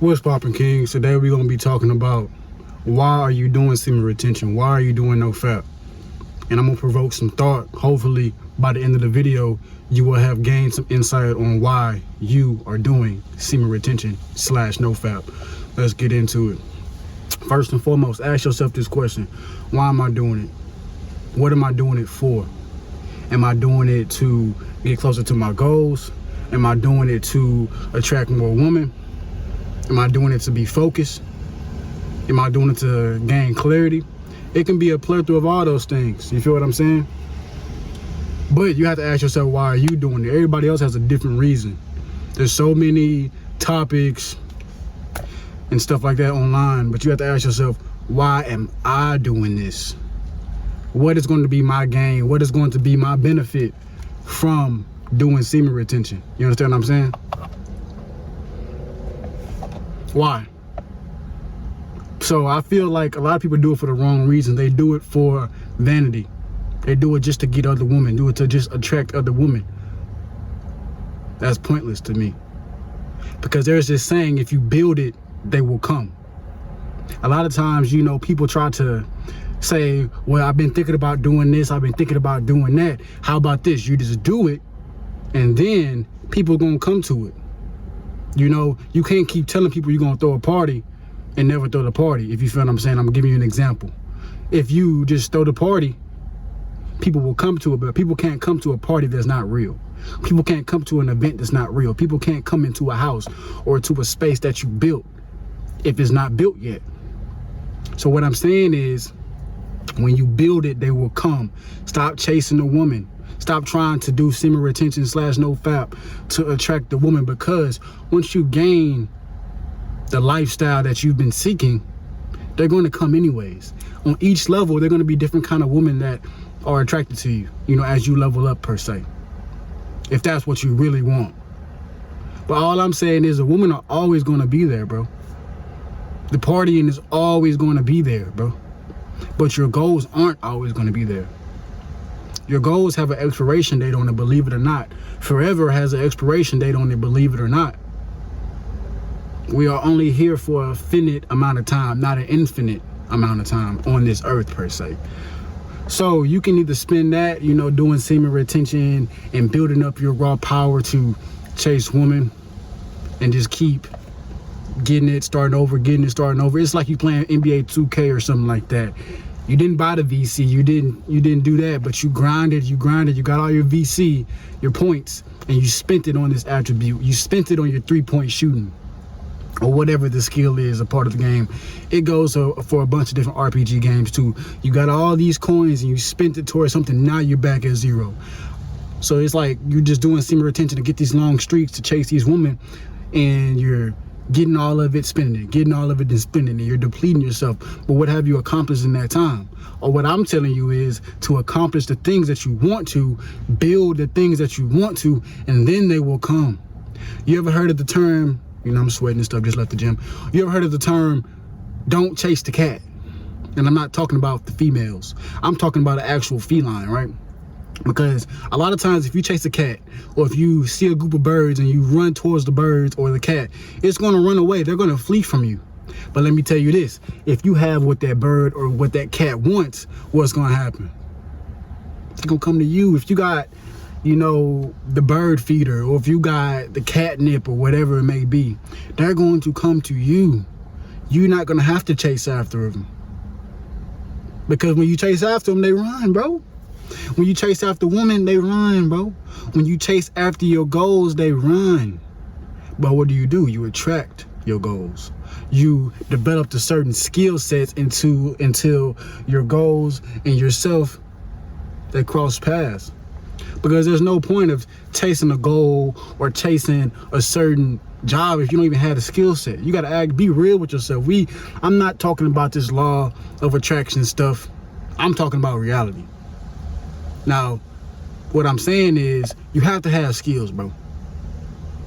What's poppin', Kings? Today we're gonna be talking about why are you doing semen retention? Why are you doing NoFap? And I'm gonna provoke some thought. Hopefully by the end of the video you will have gained some insight on why you are doing semen retention / NoFap. Let's get into it. First and foremost, ask yourself this question: why am I doing it? What am I doing it for? Am I doing it to get closer to my goals? Am I doing it to attract more women? Am I doing it to be focused? Am I doing it to gain clarity? It can be a plethora of all those things. You feel what I'm saying? But you have to ask yourself, why are you doing it? Everybody else has a different reason. There's so many topics and stuff like that online, but you have to ask yourself, why am I doing this? What is going to be my gain? What is going to be my benefit from doing semen retention? You understand what I'm saying? Why? So I feel like a lot of people do it for the wrong reason. They do it for vanity. They do it just to get other women, do it to just attract other women. That's pointless to me. Because there's this saying, if you build it, they will come. A lot of times, you know, people try to say, well, I've been thinking about doing this, I've been thinking about doing that. How about this? You just do it, and then people are gonna come to it. You know, you can't keep telling people you're gonna throw a party and never throw the party, if you feel what I'm saying. I'm giving you an example. If you just throw the party, people will come to it, but people can't come to a party that's not real. People can't come to an event that's not real. People can't come into a house or to a space that you built if it's not built yet. So what I'm saying is, when you build it, they will come. Stop chasing the woman. Stop trying to do semen retention / NoFap to attract the woman, because once you gain the lifestyle that you've been seeking, they're going to come anyways. On each level, they're going to be different kind of women that are attracted to you, you know, as you level up per se, if that's what you really want. But all I'm saying is, the women are always going to be there, bro. The partying is always going to be there, bro. But your goals aren't always going to be there. Your goals have an expiration date on it, believe it or not. Forever has an expiration date on it, believe it or not. We are only here for a finite amount of time, not an infinite amount of time on this earth per se. So you can either spend that, you know, doing semen retention and building up your raw power to chase women and just keep getting it, starting over. It's like you playing NBA 2K or something like that. You didn't buy the VC, you didn't do that, but you grinded, you got all your VC, your points, and you spent it on this attribute. You spent it on your 3-point shooting, or whatever the skill is, a part of the game. It goes for a bunch of different RPG games too. You got all these coins and you spent it towards something, now you're back at zero. So it's like you're just doing semen retention to get these long streaks to chase these women, and you're getting all of it, spending it, getting all of it and spending it. You're depleting yourself. But what have you accomplished in that time? Or what I'm telling you is, to accomplish the things that you want to, build the things that you want to, and then they will come. You ever heard of the term, you know, I'm sweating and stuff, just left the gym. You ever heard of the term, don't chase the cat? And I'm not talking about the females. I'm talking about an actual feline, right? Because a lot of times, if you chase a cat, or if you see a group of birds and you run towards the birds or the cat, it's going to run away. They're going to flee from you. But let me tell you this, if you have what that bird or what that cat wants, what's going to happen? It's going to come to you. If you got, you know, the bird feeder, or if you got the catnip or whatever it may be, they're going to come to you. You're not going to have to chase after them. Because when you chase after them, they run, bro. When you chase after women, they run, bro. When you chase after your goals, they run. But what do? You attract your goals. You develop the certain skill sets until your goals and yourself, they cross paths. Because there's no point of chasing a goal or chasing a certain job if you don't even have the skill set. You gotta be real with yourself. I'm not talking about this law of attraction stuff. I'm talking about reality. Now, what I'm saying is, you have to have skills, bro.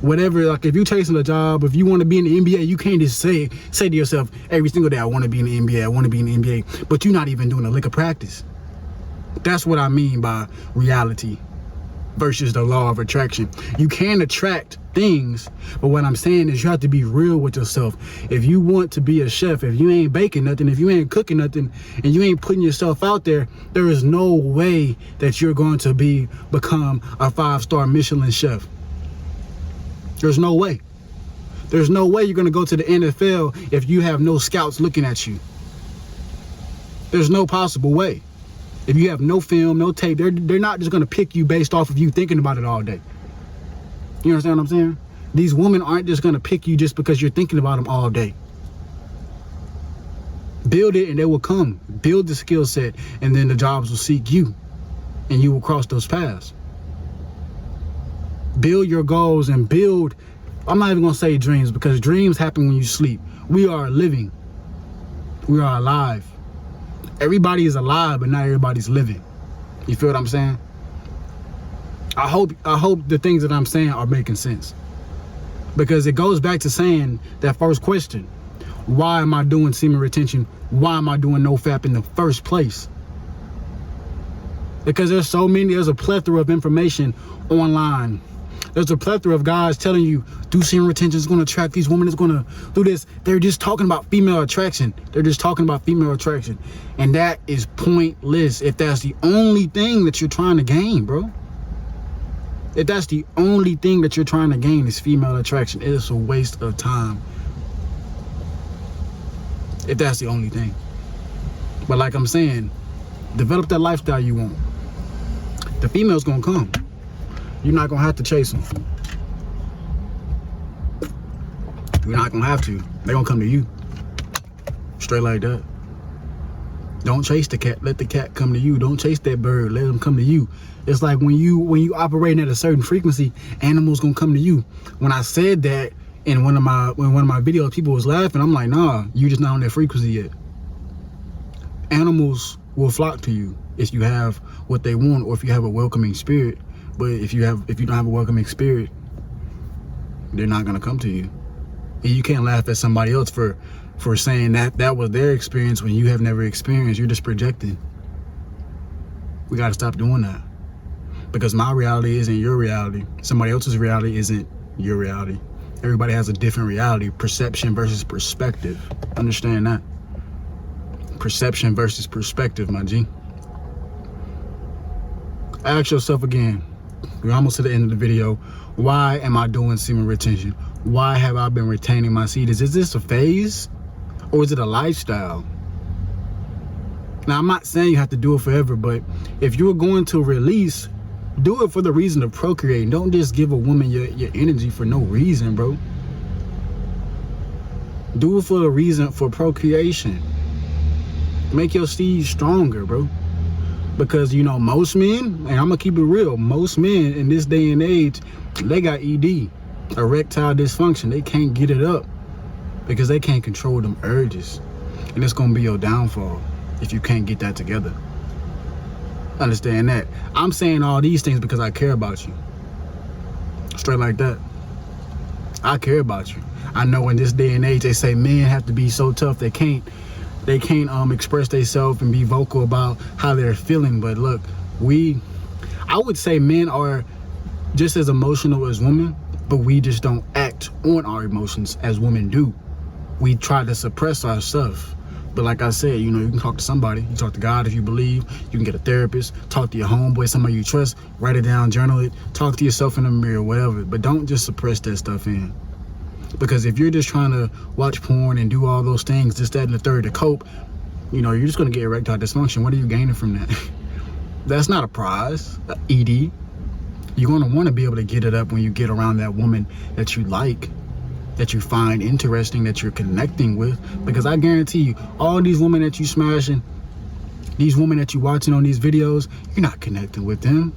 Whatever, like if you're chasing a job, if you want to be in the NBA, you can't just say to yourself every single day, I want to be in the NBA, I want to be in the NBA, but you're not even doing a lick of practice. That's what I mean by reality. versus the law of attraction. You can attract things, but what I'm saying is you have to be real with yourself. If you want to be a chef, if you ain't baking nothing, if you ain't cooking nothing, and you ain't putting yourself out there, there is no way that you're going to become a 5-star Michelin chef. There's no way. There's no way you're going to go to the NFL if you have no scouts looking at you. There's no possible way. If you have no film, no tape, they're not just going to pick you based off of you thinking about it all day. You understand what I'm saying? These women aren't just going to pick you just because you're thinking about them all day. Build it and they will come. Build the skill set and then the jobs will seek you and you will cross those paths. Build your goals and build, I'm not even going to say dreams, because dreams happen when you sleep. We are living. We are alive. Everybody is alive, but not everybody's living. You feel what I'm saying? I hope the things that I'm saying are making sense. Because it goes back to saying that first question. Why am I doing semen retention? Why am I doing NoFap in the first place? Because there's a plethora of information online. There's a plethora of guys telling you, do semen retention, is going to attract these women, it's going to do this. They're just talking about female attraction. They're just talking about female attraction. And that is pointless if that's the only thing that you're trying to gain, bro. If that's the only thing that you're trying to gain is female attraction, it is a waste of time. If that's the only thing. But like I'm saying, develop that lifestyle you want. The female's going to come. You're not going to have to chase them. You're not going to have to. They're going to come to you. Straight like that. Don't chase the cat. Let the cat come to you. Don't chase that bird. Let them come to you. It's like when you operating at a certain frequency, animals going to come to you. When I said that in one of my videos, people was laughing. I'm like, nah, you just not on that frequency yet. Animals will flock to you if you have what they want or if you have a welcoming spirit. But if you don't have a welcoming spirit, they're not gonna come to you. And you can't laugh at somebody else for saying that was their experience when you have never experienced. You're just projecting. We gotta stop doing that. Because my reality isn't your reality. Somebody else's reality isn't your reality. Everybody has a different reality. Perception versus perspective. Understand that. Perception versus perspective, my G. Ask yourself again. We're almost to the end of the video. Why am I doing semen retention? Why have I been retaining my seed? Is this a phase? Or is it a lifestyle? Now, I'm not saying you have to do it forever, but if you're going to release, do it for the reason of procreating. Don't just give a woman your energy for no reason, bro. Do it for the reason for procreation. Make your seed stronger, bro. Because, you know, most men, and I'm going to keep it real, most men in this day and age, they got ED, erectile dysfunction. They can't get it up because they can't control them urges. And it's going to be your downfall if you can't get that together. Understand that. I'm saying all these things because I care about you. Straight like that. I care about you. I know in this day and age, they say men have to be so tough they can't express themselves and be vocal about how they're feeling. But look, I would say men are just as emotional as women, but we just don't act on our emotions as women do. We try to suppress our stuff. But like I said, you know, you can talk to somebody. You talk to God if you believe. You can get a therapist. Talk to your homeboy, somebody you trust. Write it down, journal it. Talk to yourself in the mirror, whatever. But don't just suppress that stuff in. Because if you're just trying to watch porn and do all those things, this, that, and the third to cope, you know, you're just going to get erectile dysfunction. What are you gaining from that? That's not a prize, ED. You're going to want to be able to get it up when you get around that woman that you like, that you find interesting, that you're connecting with. Because I guarantee you, all these women that you smashing, these women that you watching on these videos, you're not connecting with them.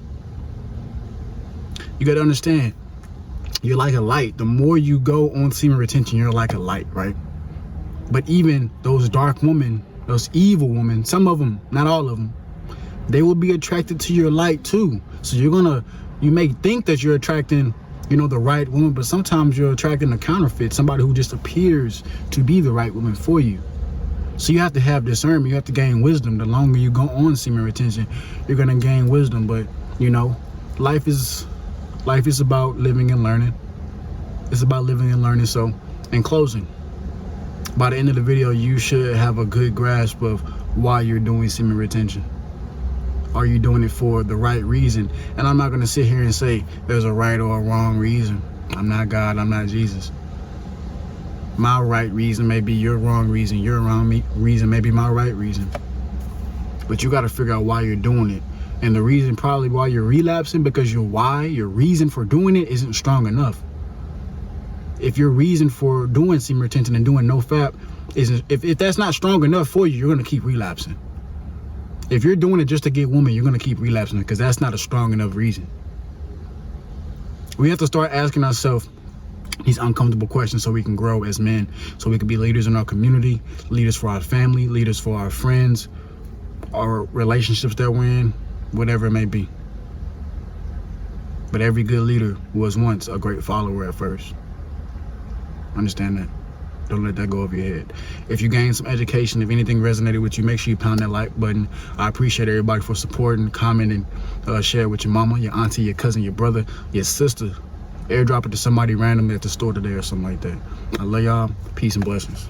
You got to understand. You're like a light. The more you go on semen retention, you're like a light, right? But even those dark women, those evil women, some of them, not all of them, they will be attracted to your light too. So you may think that you're attracting, you know, the right woman, but sometimes you're attracting a counterfeit, somebody who just appears to be the right woman for you. So you have to have discernment. You have to gain wisdom. The longer you go on semen retention, you're going to gain wisdom. But, you know, life is about living and learning. It's about living and learning. So, in closing, by the end of the video, you should have a good grasp of why you're doing semen retention. Are you doing it for the right reason? And I'm not going to sit here and say there's a right or a wrong reason. I'm not God. I'm not Jesus. My right reason may be your wrong reason. Your wrong reason may be my right reason. But you got to figure out why you're doing it. And the reason probably why you're relapsing, because your reason for doing it isn't strong enough. If your reason for doing semen retention and doing NoFap isn't, if that's not strong enough for you, you're going to keep relapsing. If you're doing it just to get women, you're going to keep relapsing because that's not a strong enough reason. We have to start asking ourselves these uncomfortable questions so we can grow as men, so we can be leaders in our community, leaders for our family, leaders for our friends, our relationships that we're in, whatever it may be. But every good leader was once a great follower at first. Understand that. Don't let that go over your head. If you gained some education, if anything resonated with you, make sure you pound that like button. I appreciate everybody for supporting, commenting, share with your mama, your auntie, your cousin, your brother, your sister. Airdrop it to somebody randomly at the store today or something like that. I love y'all. Peace and blessings.